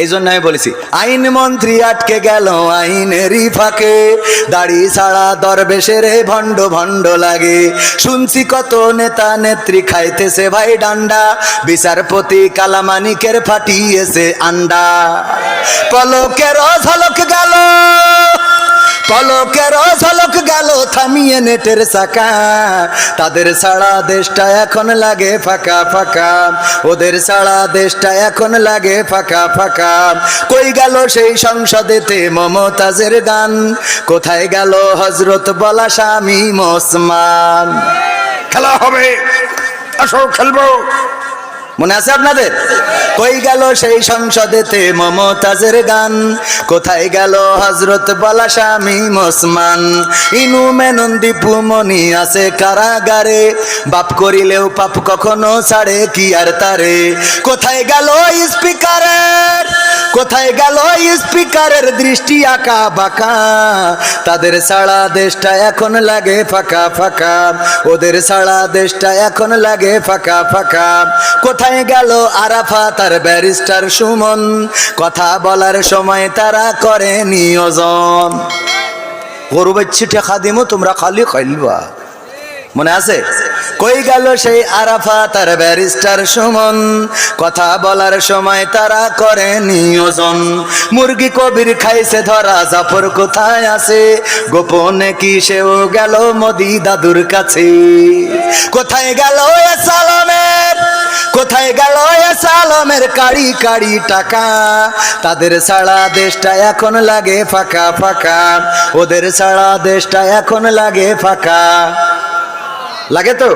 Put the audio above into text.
এই জন্য আমি বলেছি আইন মন্ত্রী আটকে গেল আইনেরই ফাঁকে, দাড়ি ছাড়া দরবেশের ভণ্ড ভণ্ড লাগে। শুনছি কত নেতা নেত্রী খাইতেছে ভাই ডান্ডা, বিচারপতি কালামানিকের ফাটিয়েছে আন্ডা। পলকের ঝলক গেল, পলকের ঝলক গেল থামিয়ে নেটের চাকা, তাদের ছাড়া দেশটা এখন লাগে ফাঁকা ফাঁকা, ওদের ছাড়া দেশটা এখন লাগে ফাঁকা ফাঁকা। কই গেল সেই সংসদেতে মমতাজের গান, কোথায় গেল হজরত বলা শামীম ওসমান? খেলা হবে, আসো খেলবো, মনে আছে আপনাদের? কই গেল সেই সংসদেতে মমতাজের গান, কোথায় গেল হজরত বলা শামীম ওসমান? ইনু মেনন দীপু মনি আছে কারাগারে, বাপ করিলেও পাপ কখনো ছাড়ে কি আর তারে? কোথায় গেল স্পিকারের, কোথায় গেল স্পিকারের দৃষ্টি আঁকা বাঁকা, তাদের ছাড়া দেশটা এখন লাগে ফাঁকা ফাঁকা, ওদের ছাড়া দেশটা এখন লাগে ফাঁকা ফাঁকা। কোথায় গেল আরাফাত আর ব্যারিস্টার সুমন, কথা বলার সময় তারা করে নিয়োজন? গরু বাচ্চি টেকা দিমো তোমরা খালি খাইলবা, মনে আছে? কই গেল সেই আরাফাত আর ব্যারিস্টার সুমন, কথা বলার সময় তারা করে নিয়োজন? মুরগি কবির খাইছে ধরা, জাফর কোথায় আছে? গোপনে কি সেও গেল মোদি দাদুর কাছে? কোথায় গেল এ সালামের, কোথায় গেল এ সালামের কাড়ি কাড়ি টাকা, তাদের ছাড়া দেশটা এখন লাগে ফাঁকা ফাঁকা, ওদের ছাড়া দেশটা এখন লাগে ফাঁকা লাগে তো?